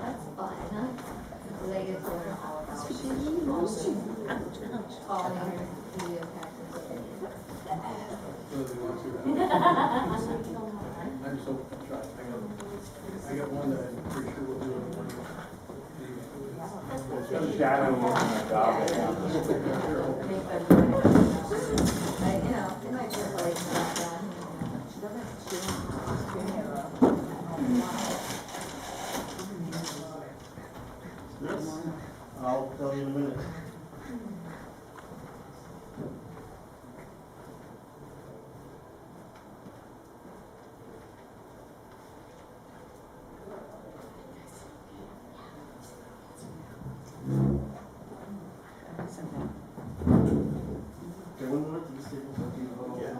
That's fun, huh? They get to learn all about falling into the cactus. I'm so try. I got one that I'm pretty sure will do it. Shadow on my dog. You know, it might be like that. Yes, I'll tell you in a minute. Okay, 1 minute to just take something. Yeah.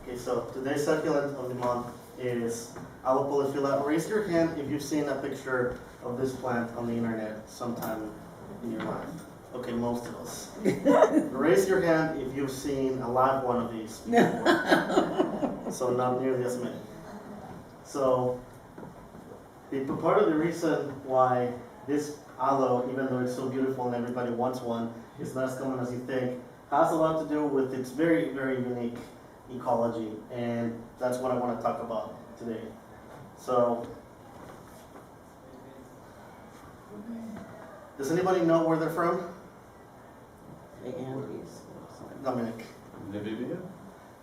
Okay, so today's succulent of the month is Alopoliphylla. Raise your hand if you've seen a picture of this plant on the internet sometime in your life. Okay, most of us. Raise your hand if you've seen a live one of these before. So not nearly as many. So part of the reason why this aloe, even though it's so beautiful and everybody wants one, is not as common as you think, has a lot to do with its very, very unique ecology, and that's what I want to talk about today. So, does anybody know where they're from? The Andes. Dominic. Namibia?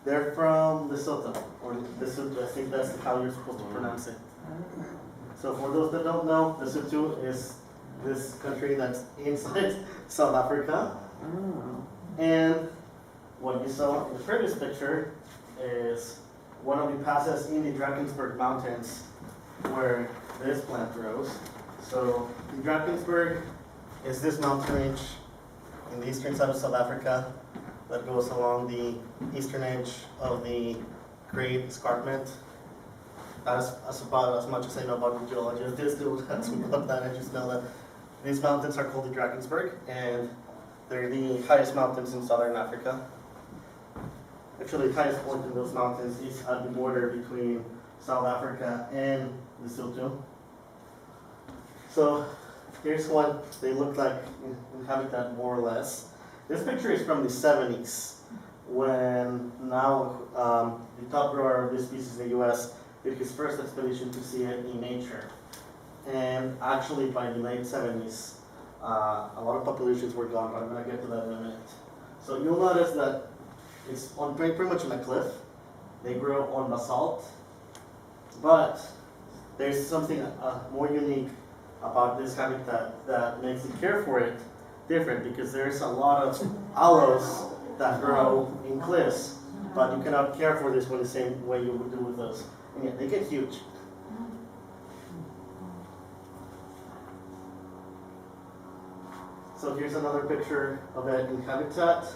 They're from Lesotho, or Lesotho, I think that's how you're supposed to pronounce it. So for those that don't know, Lesotho is this country that's inside South Africa. Oh. And what you saw in the previous picture is one of the passes in the Drakensberg Mountains where this plant grows. So the Drakensberg is this mountain range in the eastern side of South Africa that goes along the eastern edge of the Great Escarpment. That's about as much as I know about the geology of this. That's about that. I just know that these mountains are called the Drakensberg, and they're the highest mountains in southern Africa. Actually, the highest point in those mountains is at the border between South Africa and Lesotho. So here's what they look like in habitat, more or less. This picture is from the 70s, when now the top grower of this species in the US did his first expedition to see it in nature. And actually by the late 70s, a lot of populations were gone, but I'm going to get to that in a minute. So you'll notice that it's on pretty much on a cliff. They grow on basalt, but there's something more unique about this habitat that makes the care for it different, because there's a lot of aloes that grow in cliffs, but you cannot care for this one the same way you would do with those. And yet they get huge. So here's another picture of it in habitat.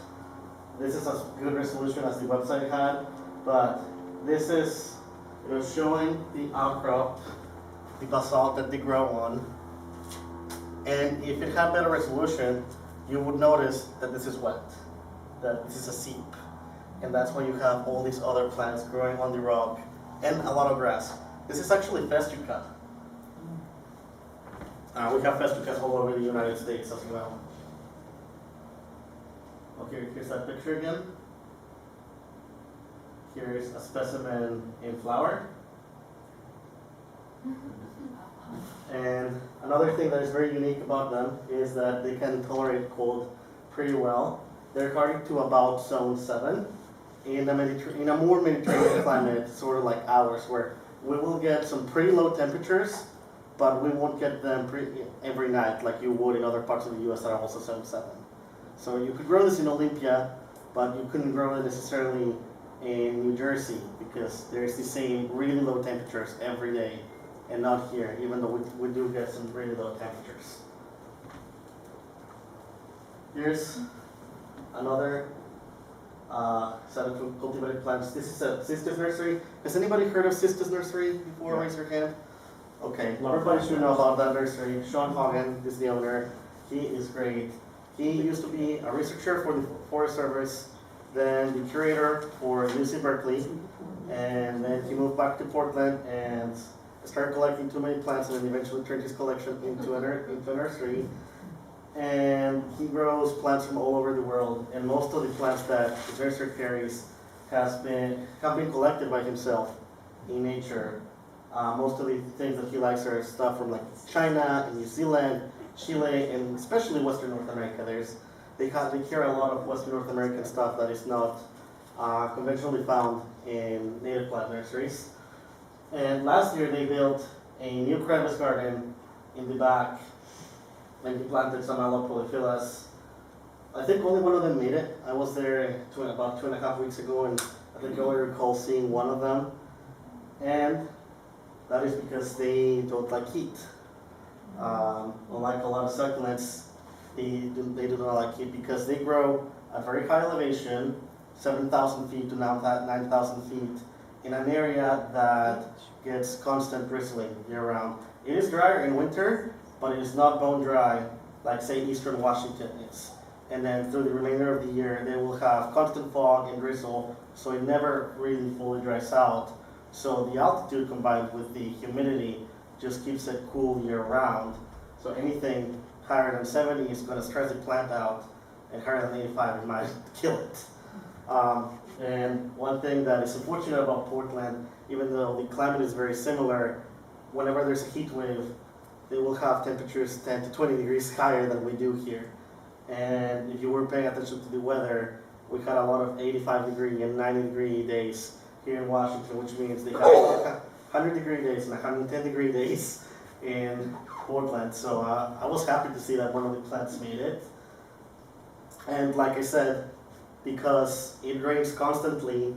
This is as good resolution as the website had, but this is showing the outcrop, the basalt that they grow on. And if it had better resolution, you would notice that this is wet, that this is a seep. And that's why you have all these other plants growing on the rock and a lot of grass. This is actually festuca. We have festucas all over the United States as well. Okay, here's that picture again. Here's a specimen in flower. And another thing that is very unique about them is that they can tolerate cold pretty well. They're hardy to about zone 7 in a more Mediterranean climate, sort of like ours, where we will get some pretty low temperatures, but we won't get them every night like you would in other parts of the US that are also zone 7. So you could grow this in Olympia, but you couldn't grow it necessarily in New Jersey, because there's the same really low temperatures every day and not here, even though we do get some really low temperatures. Here's another set of cultivated plants. This is a Cistus nursery. Has anybody heard of Cistus nursery before? Yeah. Raise your hand. Okay, Love everybody that. should know about that nursery. Sean Hogan is the owner. He is great. He used to be a researcher for the Forest Service, then the curator for UC Berkeley, and then he moved back to Portland and started collecting too many plants, and then eventually turned his collection into a nursery. And he grows plants from all over the world, and most of the plants that his nursery carries have been collected by himself in nature. Most of the things that he likes are stuff from like China and New Zealand, Chile, and especially Western North America. They carry a lot of Western North American stuff that is not conventionally found in native plant nurseries. And last year they built a new crevice garden in the back, and he planted some aloe-polyphyllus. I think only one of them made it. I was there about 2.5 weeks ago, and I think I only recall seeing one of them. And that is because they don't like heat. Unlike a lot of succulents, they do not like heat because they grow at very high elevation, 7,000 feet to now 9,000 feet, in an area that gets constant drizzling year-round. It is drier in winter, but it is not bone dry like, say, eastern Washington is. And then through the remainder of the year, they will have constant fog and drizzle, so it never really fully dries out. So the altitude combined with the humidity just keeps it cool year-round. So anything higher than 70 is going to stress the plant out, and higher than 85 it might kill it. And one thing that is unfortunate about Portland, even though the climate is very similar, whenever there's a heat wave, they will have temperatures 10 to 20 degrees higher than we do here. And if you were paying attention to the weather, we had a lot of 85-degree and 90-degree days here in Washington, which means they have 100-degree days and 110-degree days in Portland. So I was happy to see that one of the plants made it. And like I said, because it rains constantly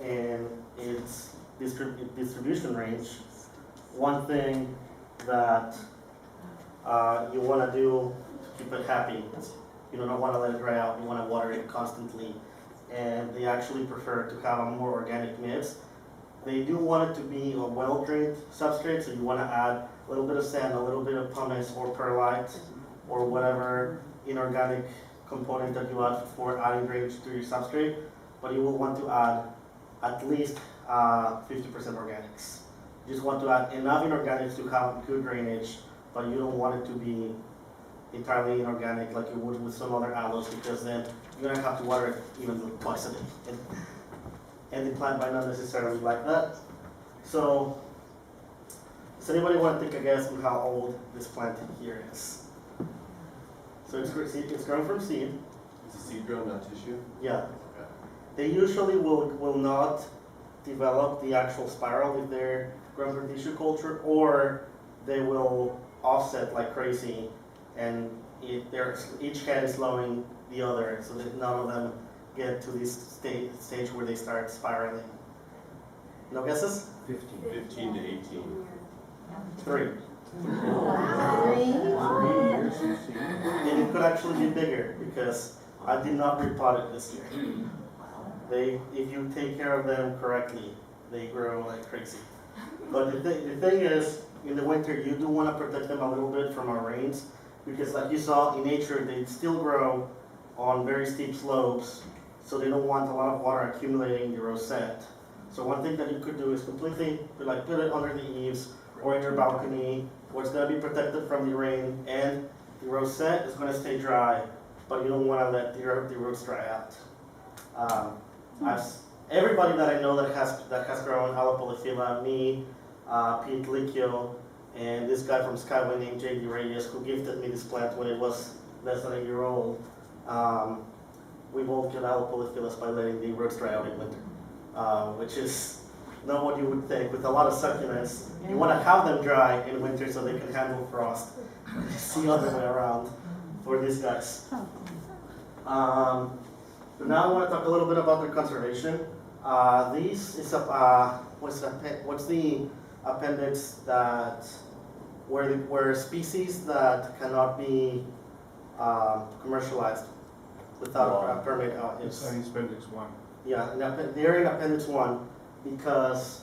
in its distribution range, one thing that you want to do to keep it happy, you don't want to let it dry out, you want to water it constantly. And they actually prefer to have a more organic mix. They do want it to be a well-drained substrate, so you want to add a little bit of sand, a little bit of pumice or perlite, or whatever inorganic component that you add for adding drainage to your substrate, but you will want to add at least 50% organics. You just want to add enough inorganics to have good drainage, but you don't want it to be entirely inorganic like you would with some other aloes, because then you're going to have to water it even twice a day. And the plant might not necessarily like that. So, does anybody want to take a guess on how old this plant here is? So it's grown from seed. It's a seed grown, not tissue? Yeah. Okay. They usually will not develop the actual spiral if they're grown from tissue culture, or they will offset like crazy, and each head is slowing the other, so that none of them get to this stage where they start spiraling. No guesses? 15 to 18. 3. Wow. 3 years from seed. And it could actually be bigger because I did not repot it this year. If you take care of them correctly, they grow like crazy. But the thing is, in the winter, you do want to protect them a little bit from our rains, because like you saw in nature, they still grow on very steep slopes, so they don't want a lot of water accumulating in the rosette. So one thing that you could do is completely put it under the eaves or in your balcony, where it's going to be protected from the rain, and the rosette is going to stay dry, but you don't want to let the roots dry out. Everybody that I know that has grown aloe-polyphylla, me, Pete Licchio, and this guy from Skyway named J.D. Reyes, who gifted me this plant when it was less than a year old. We both get aloe-polyphyllus by letting the roots dry out in winter, which is not what you would think. With a lot of succulents, you want to have them dry in winter so they can handle frost. It's the other way around for these guys. But now I want to talk a little bit about their conservation. What's the appendix that where species that cannot be commercialized without a permit. It's appendix 1. Yeah, they're in appendix 1 because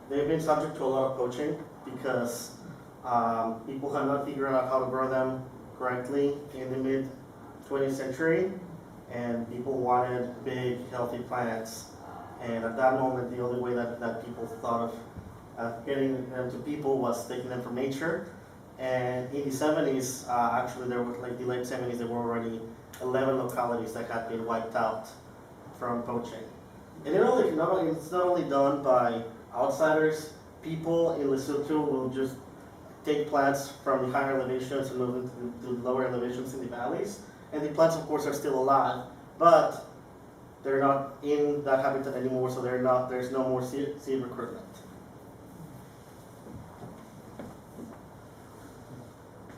they've been subject to a lot of poaching because people have not figured out how to grow them correctly in the mid 20th century, and people wanted big, healthy plants. And at that moment, the only way that people thought of getting them to people was taking them from nature. And in the 70s, actually there were, like the late 70s, there were already 11 localities that had been wiped out from poaching. And it's not only done by outsiders. People in Lesotho will just take plants from the higher elevations and move them to the lower elevations in the valleys. And the plants, of course, are still alive, but they're not in that habitat anymore, so there's no more seed recruitment.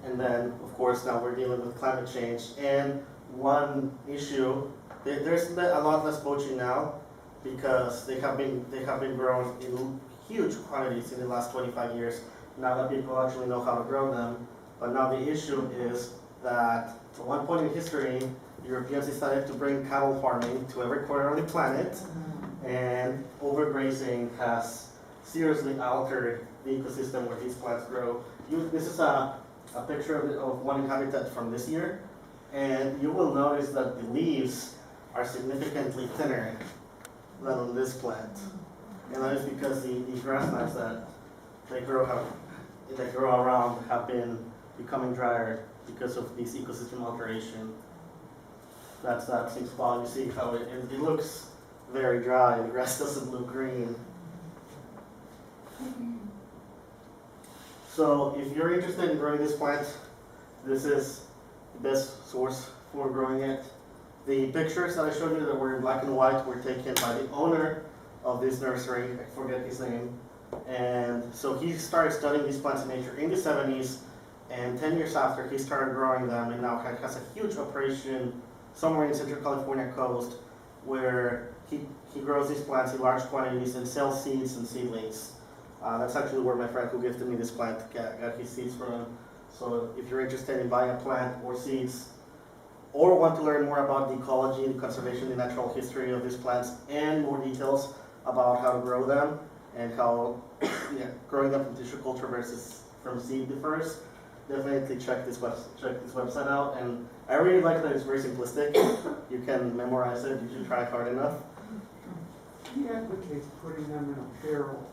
And then, of course, now we're dealing with climate change. And one issue, there's a lot less poaching now because they have been grown in huge quantities in the last 25 years. Now that people actually know how to grow them. But now the issue is that at one point in history, Europeans decided to bring cattle farming to every corner of the planet, and overgrazing has seriously altered the ecosystem where these plants grow. This is a picture of one habitat from this year, and you will notice that the leaves are significantly thinner than on this plant. And that is because the grasslands that they grow around have been becoming drier because of this ecosystem alteration. That's that same spot. You see how it looks very dry. The grass doesn't look green. So if you're interested in growing this plant, this is the best source for growing it. The pictures that I showed you that were in black and white were taken by the owner of this nursery. I forget his name. And so he started studying these plants in nature in the 70s, and 10 years after he started growing them, and now has a huge operation somewhere in Central California coast where he grows these plants in large quantities and sells seeds and seedlings. That's actually where my friend who gifted me this plant got his seeds from. So if you're interested in buying a plant or seeds, or want to learn more about the ecology, the conservation, the natural history of these plants, and more details about how to grow them and how growing them from tissue culture versus from seed differs, definitely check this website out. And I really like that it's very simplistic. You can memorize it if you try hard enough. He advocates putting them in a barrel,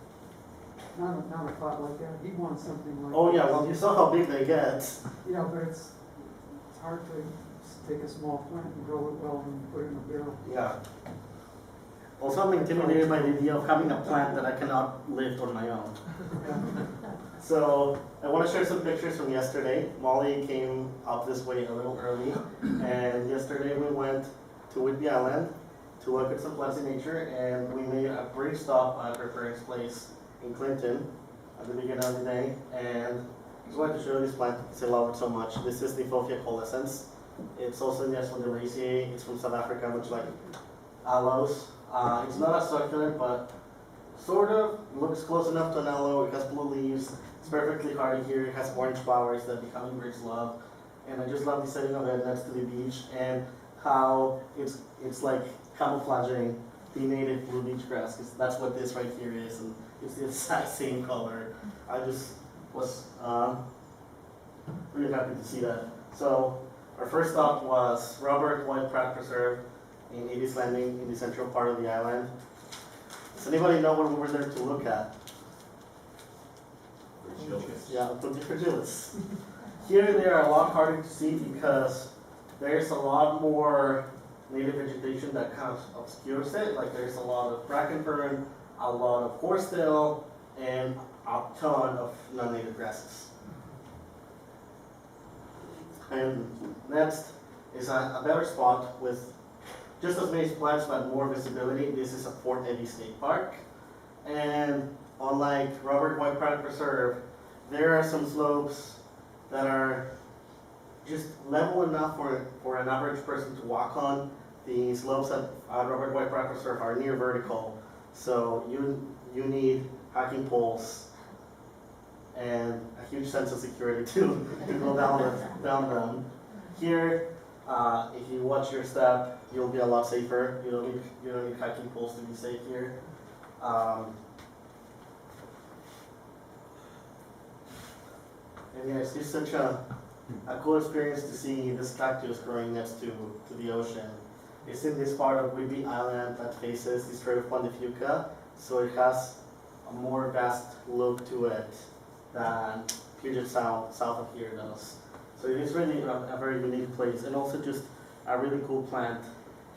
not a pot like that. He wants something like. Oh yeah, this. well you saw how big they get. Yeah, but it's hard to take a small plant and grow it well and put it in a barrel. Yeah. Also, I'm intimidated by the idea of having a plant that I cannot lift on my own. Yeah. So I want to share some pictures from yesterday. Molly came up this way a little early, and yesterday we went to Whidbey Island to look at some plants in nature, and we made a brief stop at her parents' place in Clinton at the beginning of the day. And I just wanted to show you this plant because I love it so much. This is the Fophia coalescens. It's also in the Asplunderaceae. It's from South Africa, much like aloes. It's not a succulent, but sort of looks close enough to an aloe. It has blue leaves. It's perfectly hardy here. It has orange flowers that the hummingbirds love. And I just love the setting of it next to the beach and how it's like camouflaging the native blue beach grass, because that's what this right here is, and it's the exact same color. I just was really happy to see that. So our first stop was Robert White Pratt Preserve in Edie's Landing in the central part of the island. Does anybody know what we were there to look at? Yeah, fragilis. Here they are a lot harder to see because there's a lot more native vegetation that kind of obscures it. Like there's a lot of bracken fern, a lot of horsetail, and a ton of non-native grasses. And next is a better spot with just as many plants but more visibility. This is a Fort Eddy State Park. And unlike Robert White Pratt Preserve, there are some slopes that are just level enough for an average person to walk on. The slopes at Robert White Pratt Preserve are near vertical, so you need hiking poles and a huge sense of security to go down them. Here, if you watch your step, you'll be a lot safer. You don't need hiking poles to be safe here. And yeah, it's just such a cool experience to see this cactus growing next to the ocean. It's in this part of Whidbey Island that faces the Strait of Juan de Fuca, so it has a more vast look to it than Puget Sound south of here does. So it is really a very unique place, and also just a really cool plant,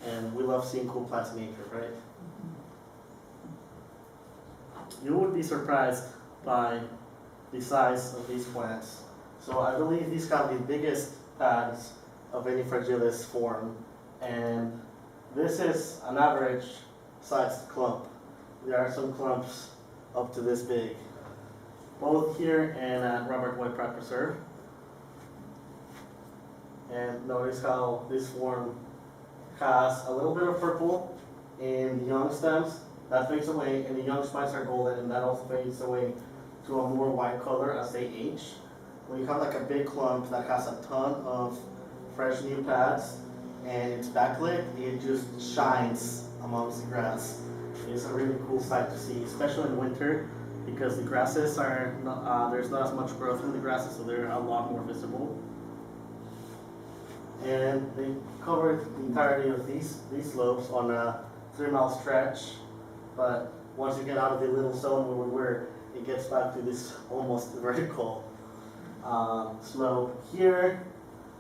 and we love seeing cool plants in nature, right? You would be surprised by the size of these plants. So I believe these have the biggest pads of any fragilis form, and this is an average sized clump. There are some clumps up to this big, both here and at Robert White Pratt Preserve. And notice how this form has a little bit of purple in the young stems. That fades away, and the young spines are golden, and that also fades away to a more white color as they age. When you have like a big clump that has a ton of fresh new pads and it's backlit, it just shines amongst the grass. It's a really cool sight to see, especially in winter, because the grasses are not, there's not as much growth in the grasses, so they're a lot more visible. And they covered the entirety of these slopes on a 3-mile stretch, but once you get out of the little zone where we were, it gets back to this almost vertical slope. Here,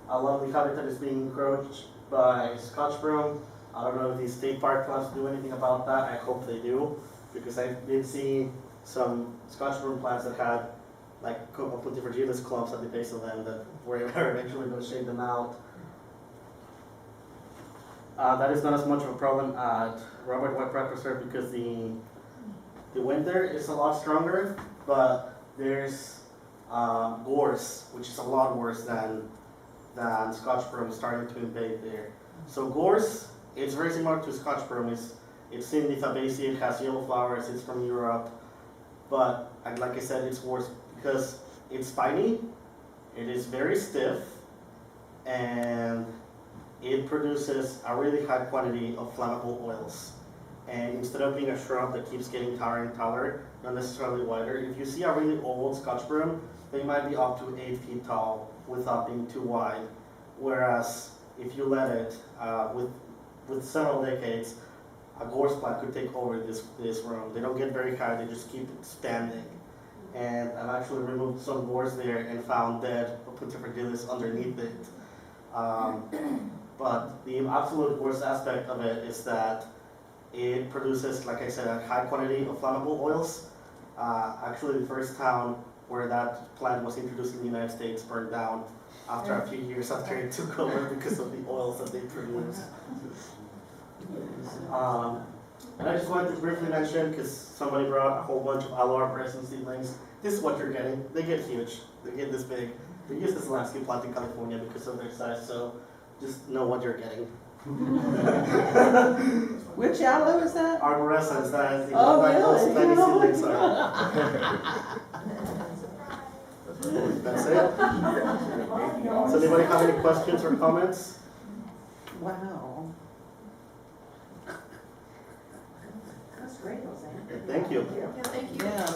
a lovely habitat is being encroached by Scotch broom. I don't know if these state park plants do anything about that. I hope they do, because I did see some Scotch broom plants that had like Putifragilis clumps at the base of them that were eventually going to shade them out. That is not as much of a problem at Robert White Pratt Preserve because the wind there is a lot stronger, but there's gorse, which is a lot worse than Scotch broom starting to invade there. So gorse, it's very similar to Scotch broom. It's in the Fabaceae, it has yellow flowers, it's from Europe, but like I said, it's worse because it's spiny, it is very stiff, and it produces a really high quantity of flammable oils. And instead of being a shrub that keeps getting taller and taller, not necessarily wider, if you see a really old Scotch broom, they might be up to 8 feet tall without being too wide. Whereas if you let it, with several decades, a gorse plant could take over this room. They don't get very high, they just keep expanding. And I've actually removed some gorse there and found dead Putifragilis underneath it. But the absolute worst aspect of it is that it produces, like I said, a high quantity of flammable oils. Actually, the first town where that plant was introduced in the United States burned down after a few years after it took over because of the oils that they produced. And I just wanted to briefly mention, because somebody brought a whole bunch of aloe arborescens seedlings. This is what you're getting. They get huge. They get this big. They use this landscape plant in California because of their size, so just know what you're getting. Which aloe is that? Arborescens, that is the Oh, what those really? tiny Oh, seedlings are. That's it. Does anybody have any questions or comments? Wow. That's great, Jose. Thank you. Yeah, thank you. Yeah.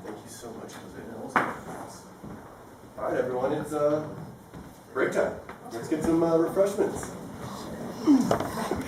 Thank you so much, Jose. That was awesome. All right, everyone, it's break time. Let's get some refreshments.